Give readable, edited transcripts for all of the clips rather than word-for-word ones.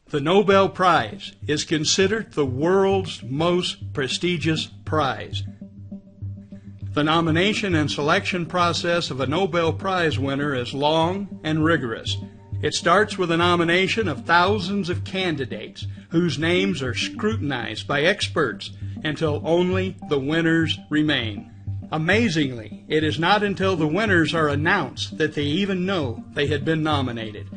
The Nobel Prize is considered the world's most prestigious prize. The nomination and selection process of a Nobel Prize winner is long and rigorous. It starts with a nomination of thousands of candidates whose names are scrutinized by experts until only the winners remain. Amazingly, it is not until the winners are announced that they even know they had been nominated.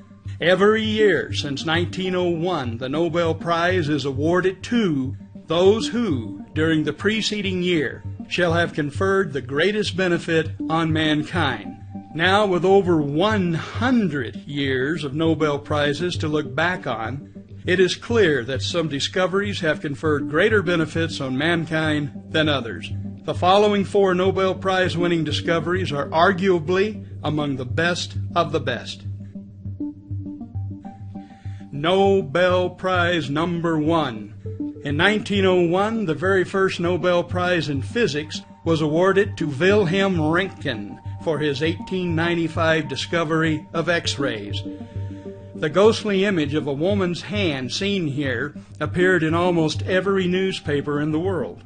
Every year since 1901, the Nobel Prize is awarded to those who, during the preceding year, shall have conferred the greatest benefit on mankind. Now, with over 100 years of Nobel Prizes to look back on, it is clear that some discoveries have conferred greater benefits on mankind than others. The following 4 Nobel Prize winning discoveries are arguably among the best of the best. Nobel Prize number 1. In 1901, the very first Nobel Prize in Physics was awarded to Wilhelm Röntgen for his 1895 discovery of X-rays. The ghostly image of a woman's hand seen here appeared in almost every newspaper in the world.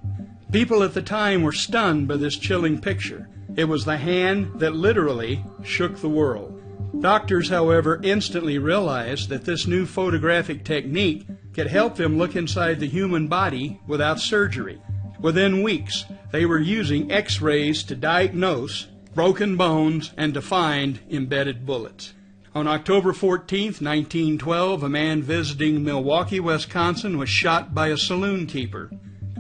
People at the time were stunned by this chilling picture. It was the hand that literally shook the world. Doctors, however, instantly realized that this new photographic technique could help them look inside the human body without surgery. Within weeks, they were using X-rays to diagnose broken bones and to find embedded bullets. On October 14, 1912, a man visiting Milwaukee, Wisconsin was shot by a saloon keeper.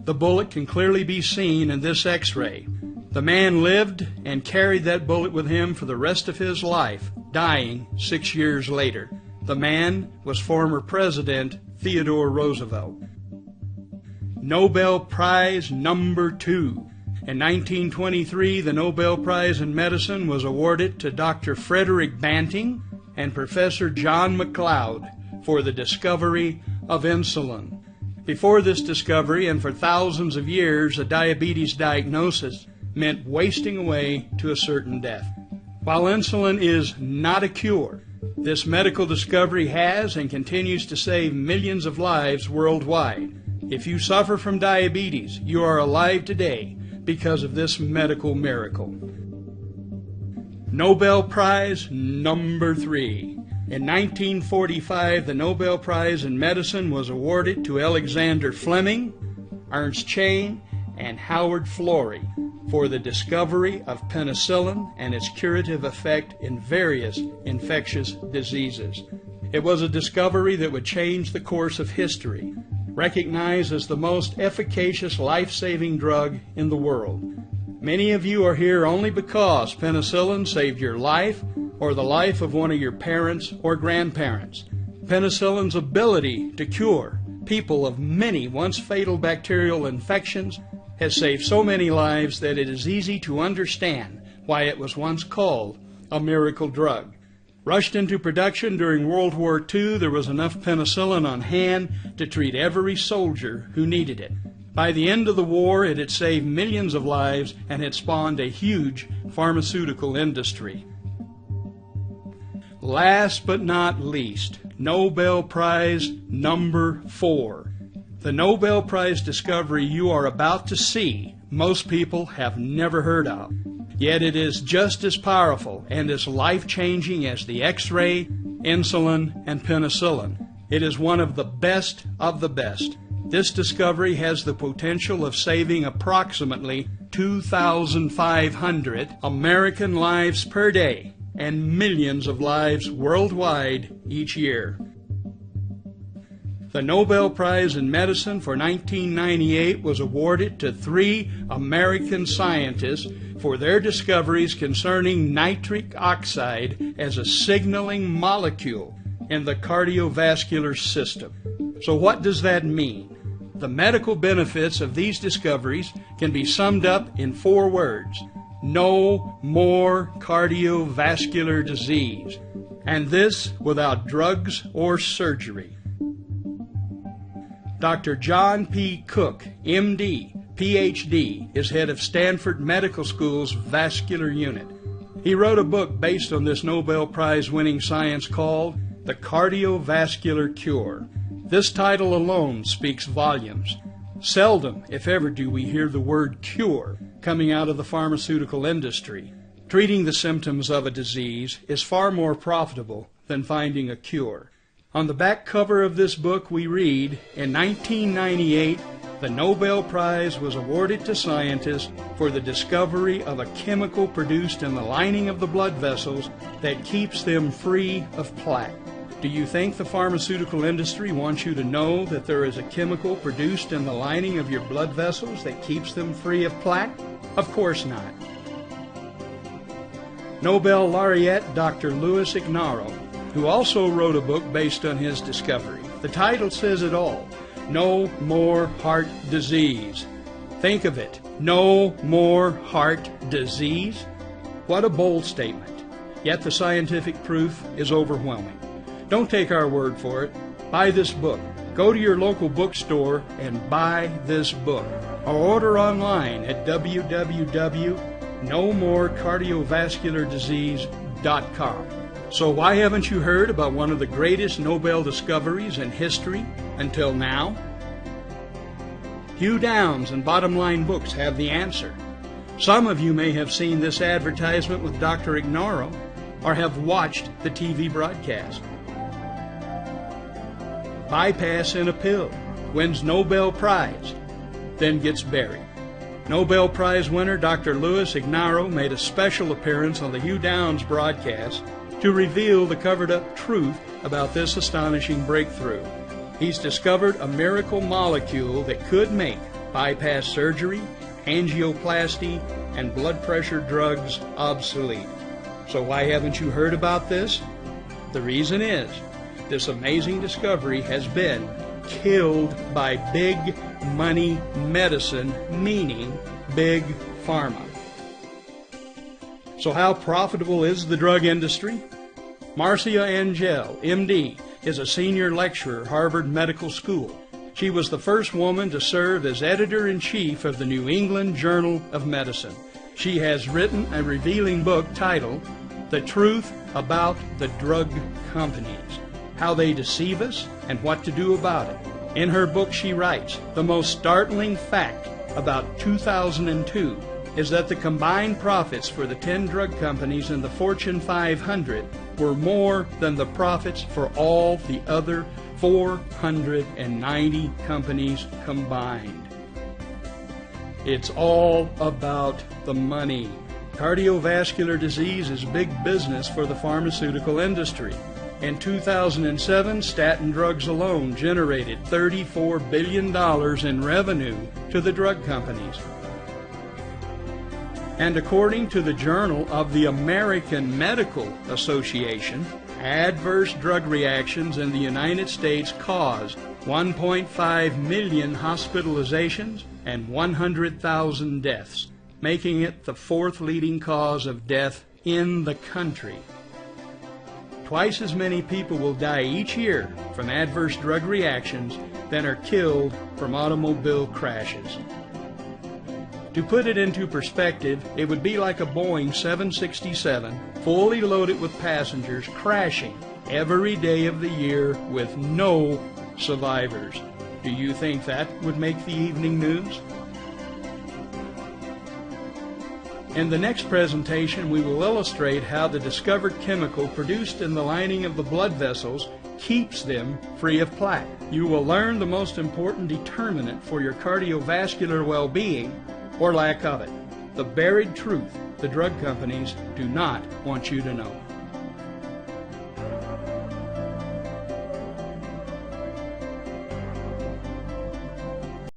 The bullet can clearly be seen in this X-ray. The man lived and carried that bullet with him for the rest of his life, dying 6 years later. The man was former President Theodore Roosevelt. Nobel Prize number 2. In 1923, the Nobel Prize in Medicine was awarded to Dr. Frederick Banting and Professor John McLeod for the discovery of insulin. Before this discovery, and for thousands of years, a diabetes diagnosis meant wasting away to a certain death. While insulin is not a cure, this medical discovery has and continues to save millions of lives worldwide. If you suffer from diabetes, you are alive today because of this medical miracle. Nobel Prize number 3. In 1945, the Nobel Prize in Medicine was awarded to Alexander Fleming, Ernst Chain, and Howard Florey for the discovery of penicillin and its curative effect in various infectious diseases. It was a discovery that would change the course of history, recognized as the most efficacious life-saving drug in the world. Many of you are here only because penicillin saved your life or the life of one of your parents or grandparents. Penicillin's ability to cure people of many once fatal bacterial infections has saved so many lives that it is easy to understand why it was once called a miracle drug. Rushed into production during World War II, there was enough penicillin on hand to treat every soldier who needed it. By the end of the war, it had saved millions of lives and had spawned a huge pharmaceutical industry. Last but not least, Nobel Prize number 4. The Nobel Prize discovery you are about to see, most people have never heard of. Yet it is just as powerful and as life-changing as the X-ray, insulin, and penicillin. It is one of the best of the best. This discovery has the potential of saving approximately 2,500 American lives per day and millions of lives worldwide each year. The Nobel Prize in Medicine for 1998 was awarded to 3 American scientists for their discoveries concerning nitric oxide as a signaling molecule in the cardiovascular system. So what does that mean? The medical benefits of these discoveries can be summed up in 4 words. No more cardiovascular disease. And this without drugs or surgery. Dr. John P. Cook, MD, PhD, is head of Stanford Medical School's vascular unit. He wrote a book based on this Nobel Prize winning science called The Cardiovascular Cure. This title alone speaks volumes. Seldom, if ever, do we hear the word cure coming out of the pharmaceutical industry. Treating the symptoms of a disease is far more profitable than finding a cure. On the back cover of this book we read, in 1998, the Nobel Prize was awarded to scientists for the discovery of a chemical produced in the lining of the blood vessels that keeps them free of plaque. Do you think the pharmaceutical industry wants you to know that there is a chemical produced in the lining of your blood vessels that keeps them free of plaque? Of course not. Nobel laureate Dr. Louis Ignarro, who also wrote a book based on his discovery. The title says it all. No more heart disease. Think of it. No more heart disease? What a bold statement. Yet the scientific proof is overwhelming. Don't take our word for it. Buy this book. Go to your local bookstore and buy this book. Or order online at www.nomorecardiovasculardisease.com. So why haven't you heard about one of the greatest Nobel discoveries in history until now? Hugh Downs and Bottom Line Books have the answer. Some of you may have seen this advertisement with Dr. Ignarro or have watched the TV broadcast. Bypass in a pill, wins Nobel Prize, then gets buried. Nobel Prize winner Dr. Louis Ignarro made a special appearance on the Hugh Downs broadcast to reveal the covered-up truth about this astonishing breakthrough. He's discovered a miracle molecule that could make bypass surgery, angioplasty, and blood pressure drugs obsolete. So why haven't you heard about this? The reason is, this amazing discovery has been killed by big money medicine, meaning big pharma. So how profitable is the drug industry? Marcia Angel, MD, is a senior lecturer at Harvard Medical School. She was the first woman to serve as editor-in-chief of the New England Journal of Medicine. She has written a revealing book titled The Truth About the Drug Companies, How They Deceive Us and What to Do About It. In her book she writes, the most startling fact about 2002 is that the combined profits for the 10 drug companies in the Fortune 500 were more than the profits for all the other 490 companies combined. It's all about the money. Cardiovascular disease is big business for the pharmaceutical industry. In 2007, statin drugs alone generated $34 billion in revenue to the drug companies. And according to the Journal of the American Medical Association, adverse drug reactions in the United States caused 1.5 million hospitalizations and 100,000 deaths, making it the fourth leading cause of death in the country. Twice as many people will die each year from adverse drug reactions than are killed from automobile crashes. To put it into perspective, it would be like a Boeing 767 fully loaded with passengers crashing every day of the year with no survivors. Do you think that would make the evening news? In the next presentation, we will illustrate how the discovered chemical produced in the lining of the blood vessels keeps them free of plaque. You will learn the most important determinant for your cardiovascular well-being, or lack of it, the buried truth the drug companies do not want you to know.